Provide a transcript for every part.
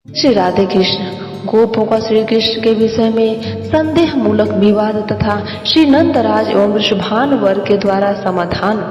श्री राधे कृष्ण। गोपों का श्री कृष्ण के विषय में संदेह मूलक विवाद तथा श्री नंदराज एवं वृषभानुवर के द्वारा समाधान।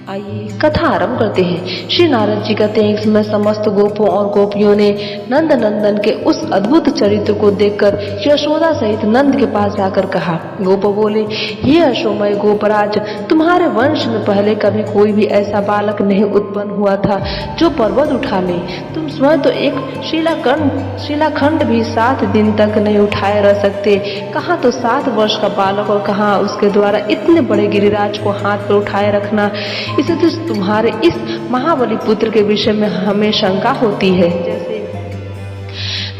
आइए कथा आरंभ करते हैं। श्री नारद जी कहते हैं, एक समय समस्त गोपों और गोपियों ने नंद नंदन के उस अद्भुत चरित्र को देखकर यशोदा सहित नंद के पास जाकर कहा। गोप बोले, हे अशोमय गोपराज, तुम्हारे वंश में पहले कभी कोई भी ऐसा बालक नहीं उत्पन्न हुआ था जो पर्वत उठा ले। तुम स्वयं तो एक शिलाखंड भी 7 दिन तक नहीं उठाए रह सकते, कहाँ तो 7 वर्ष का बालक और कहाँ उसके द्वारा इतने बड़े गिरिराज को हाथ पर उठाए रखना। इसे तो तुम्हारे इस महाबली पुत्र के विषय में हमें शंका होती है। जैसे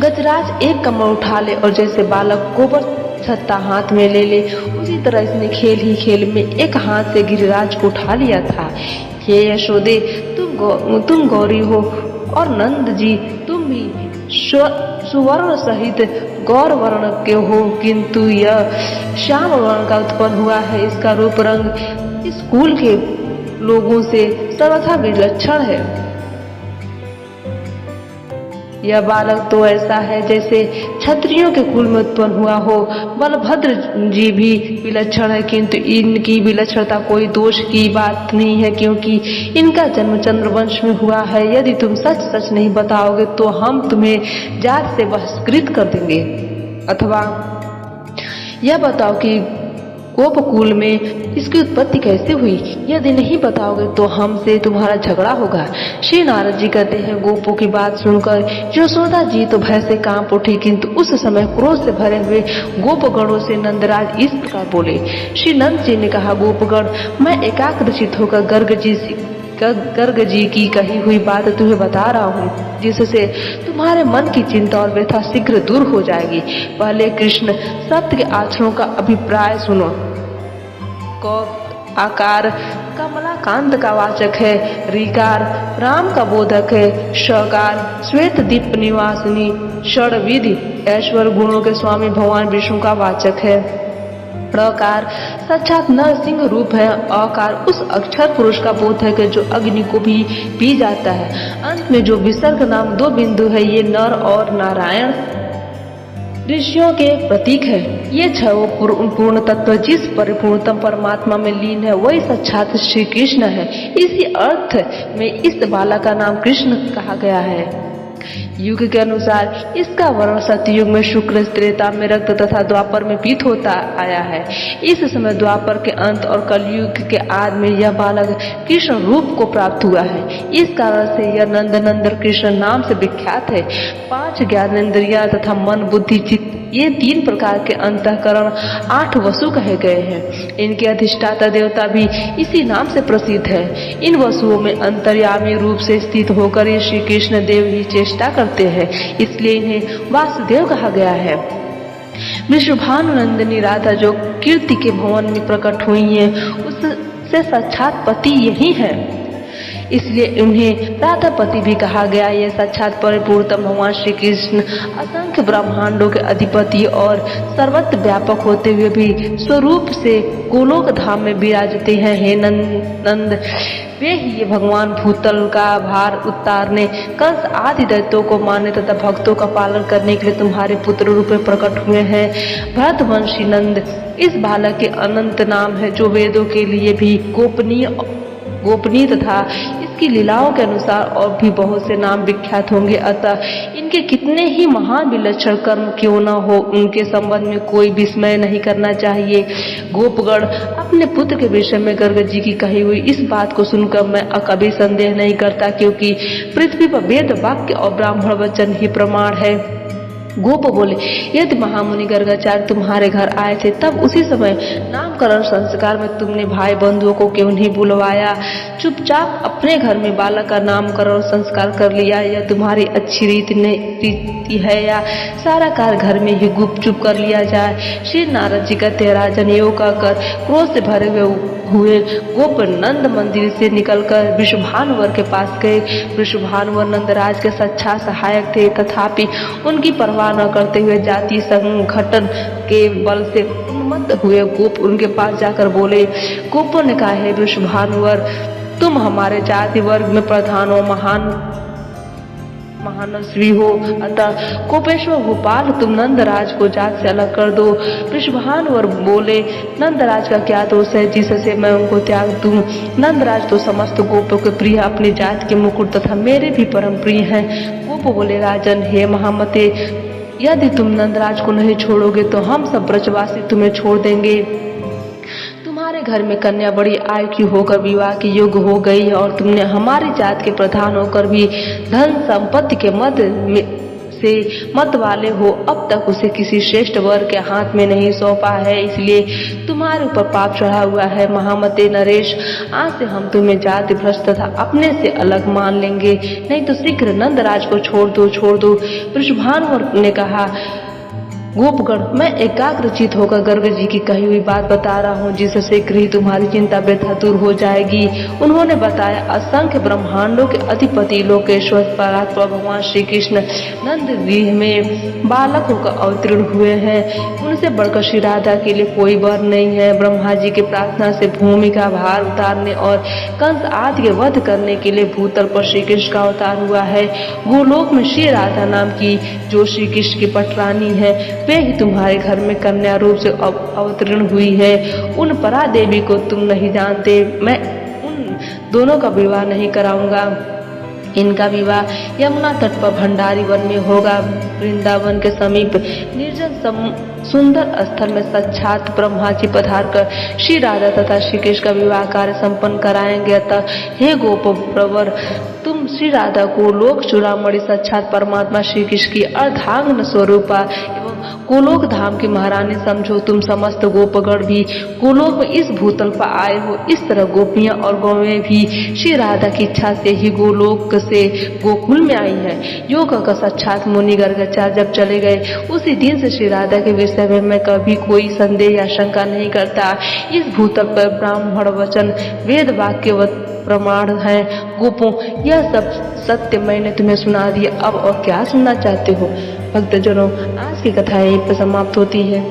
गजराज एक कमर उठा ले और जैसे बालक गोबर छत्ता हाथ में ले ले, उसी तरह इसने खेल ही खेल में एक हाथ से गिरिराज को उठा लिया था। हे यशोदे, तुम गौरी हो और नंद जी तुम भी सुवर्ण सहित गौर वर्ण के हो, किंतु यह श्याम वर्ण का उत्पन्न हुआ है। इसका रूप रंग इस कुल के लोगों से सर्वथा विलक्षण है। यह बालक तो ऐसा है जैसे क्षत्रियों के कुल में उत्पन्न हुआ हो। बलभद्र जी भी विलक्षण है, किंतु इनकी विलक्षणता कोई दोष की बात नहीं है, क्योंकि इनका जन्म चंद्रवंश में हुआ है। यदि तुम सच सच नहीं बताओगे तो हम तुम्हें जात से बहिष्कृत कर देंगे। अथवा यह बताओ कि गोपकुल में इसकी उत्पत्ति कैसे हुई। यदि नहीं बताओगे तो हमसे तुम्हारा झगड़ा होगा। श्री नारद जी कहते हैं, गोपों की बात सुनकर यशोदा जी तो भय से कांप उठी, किंतु उस समय क्रोध से भरे हुए गोपगणों से नंदराज इस प्रकार बोले। श्री नंद जी ने कहा, गोपगण, मैं एकाग्रचित होकर गर्ग जी की कही हुई बात तुम्हें बता रहा हूँ, जिससे तुम्हारे मन की चिंता और व्यथा शीघ्र दूर हो जाएगी। पहले कृष्ण सत्य के आचरणों का अभिप्राय सुनो। क आकार कमलाकांत का वाचक है, ऋकार राम का बोधक है, शकार श्वेत दीप निवासिनी षड्विधि ऐश्वर्य गुणों के स्वामी भगवान विष्णु का वाचक है, कार साक्षात नरसिंह रूप है, अकार उस अक्षर पुरुष का बोधक है जो अग्नि को भी पी जाता है, अंत में जो विसर्ग नाम 2 बिंदु है, ये नर और नारायण ऋषियों के प्रतीक है। ये 6 पूर्ण तत्व जिस परिपूर्णतम परमात्मा में लीन है वही साक्षात श्री कृष्ण है। इसी अर्थ में इस बालक का नाम कृष्ण कहा गया है। युग के अनुसार इसका वर्ण सतयुग में शुक्ल, त्रेता में रक्त तथा द्वापर में पीत होता आया है। इस समय द्वापर के अंत और कलयुग के आदि में यह बालक कृष्ण रूप को प्राप्त हुआ है। इस कारण से यह नंदनंदन कृष्ण नाम से विख्यात है। 5 ज्ञानेंद्रियां तथा मन, बुद्धि, चित्त, ये 3 प्रकार के अंतःकरण 8 वसु कहे गए हैं। इनके अधिष्ठाता देवता भी इसी नाम से प्रसिद्ध है। इन वसुओं में अंतर्यामी रूप से स्थित होकर ये श्री कृष्ण देव ही चेष्टा करते हैं, इसलिए इन्हें वासुदेव कहा गया है। वृषभानुनंदिनी राधा जो कीर्ति के भवन में प्रकट हुई है, उससे साक्षात पति यही है, इसलिए उन्हें राधापति भी कहा गया। ये साक्षात परिपूर्णतम भगवान श्री कृष्ण असंख्य ब्रह्मांडों के अधिपति और सर्वत्र व्यापक होते हुए भी स्वरूप से गोलोक धाम में विराजते हैं। हे नंद, वे ही ये भगवान भूतल का भार उतारने, कंस आदि दैत्यों को मारने तथा भक्तों का पालन करने के लिए तुम्हारे पुत्र रूप में प्रकट हुए हैं। भरतवंशी नंद इस बालक के अनंत नाम है, जो वेदों के लिए भी गोपनीय तथा इसकी लीलाओं के अनुसार और भी बहुत से नाम विख्यात होंगे। अतः इनके कितने ही महान विलक्षण कर्म क्यों न हो, उनके संबंध में कोई विस्मय नहीं करना चाहिए। गोपगण अपने पुत्र के विषय में गर्ग जी की कही हुई इस बात को सुनकर मैं कभी संदेह नहीं करता, क्योंकि पृथ्वी पर वेद वाक्य और ब्राह्मण वचन ही प्रमाण है। गोप बोले, यदि महामुनि गर्गाचार्य तुम्हारे घर आए थे तब उसी समय नामकरण संस्कार में तुमने भाई बंधुओं को क्यों नहीं बुलवाया? चुपचाप अपने घर में बालक का नामकरण संस्कार कर लिया। यह तुम्हारी अच्छी रीति है या सारा कार्य घर में ही गुपचुप कर लिया जाए? श्री नारद जी कहते, राजन, योग कर क्रोध से भरे हुए गोप नंद मंदिर से निकलकर वृषभानुवर के पास गए। वृषभानुवर नंदराज के सच्चा सहायक थे, तथापि उनकी परवाह न करते हुए जाति संगठन के बल से उन्मत्त हुए गोप उनके पास जाकर बोले। गोपों ने कहा, हे वृषभानुवर, तुम हमारे जाति वर्ग में प्रधान हो, महान महानस्वी हो। अतः कोपेश्वर गोपाल तुम नंदराज को जात से अलग कर दो। वृषभानुवर बोले, नंदराज का क्या दोष है जिससे मैं उनको त्याग दूं? नंदराज तो समस्त गोपों के प्रिय, अपनी जात के मुकुट तथा मेरे भी परम प्रिय हैं। गोप बोले, राजन हे महामते, यदि तुम नंदराज को नहीं छोड़ोगे तो हम सब ब्रजवासी तुम्हें छोड़ देंगे। तुम्हारे घर में कन्या बड़ी आयु की होकर विवाह के योग्य हो गई है और तुमने हमारी जात के प्रधान होकर भी धन संपत्ति के से मत वाले हो अब तक उसे किसी श्रेष्ठ वर के हाथ में नहीं सौंपा है, इसलिए तुम्हारे ऊपर पाप चढ़ा हुआ है। महामते नरेश, आज से हम तुम्हें जाति भ्रष्ट तथा अपने से अलग मान लेंगे, नहीं तो शीघ्र नंदराज को छोड़ दो। वृषभानुवर ने कहा, गोपगण, मैं एकाग्रचित होकर गर्ग जी की कही हुई बात बता रहा हूँ, जिससे शीघ्र ही तुम्हारी चिंता व्यथा दूर हो जाएगी। उन्होंने बताया, असंख्य ब्रह्मांडों के अधिपति लोकेश्वर परात्पर भगवान श्री कृष्ण नंद गृह में बालक होकर अवतीर्ण हुए हैं। उनसे बढ़कर श्री राधा के लिए कोई वर नहीं है। ब्रह्मा जी की प्रार्थना से भूमि का भार उतारने और कंस आदि के वध करने के लिए भूतल पर श्री कृष्ण का अवतार हुआ है। गोलोक में श्री राधा नाम की जो श्री कृष्ण की पटरानी है, वे ही तुम्हारे घर में कन्या रूप से अवतीर्ण हुई है। उन परा देवी को तुम नहीं जानते, मैं उन दोनों का विवाह नहीं कराऊंगा। इनका विवाह यमुना तट पर भंडारी वन में होगा। वृंदावन के समीप निर्जन सुंदर स्थल में साक्षात ब्रह्मा जी पधार कर श्री राधा तथा श्री कृष्ण का विवाह कार्य संपन्न कराएंगे। अतः हे गोप प्रवर, तुम श्री राधा को लोक चूड़ामणि साक्षात परमात्मा श्री कृष्ण की अर्धांगन स्वरूपा एवं गोलोक धाम की महारानी समझो। तुम समस्त गोपगण भी गोलोक में इस भूतल पर आए हो। इस तरह गोपियां और गौएं भी श्री राधा की इच्छा से ही गोलोक से गोकुल में आई है। योग का साक्षात मुनि गर्गाचार्य जब चले गए, उसी दिन से श्री राधा के विषय में मैं कभी कोई संदेह या शंका नहीं करता। इस भूतल पर ब्राह्मण वचन वेद वाक्य प्रमाण है। गोपों, यह सब सत्य मैंने तुम्हें सुना दिया, अब और क्या सुनना चाहते हो? भक्तजनों, आज की कथा यहीं पर समाप्त होती है।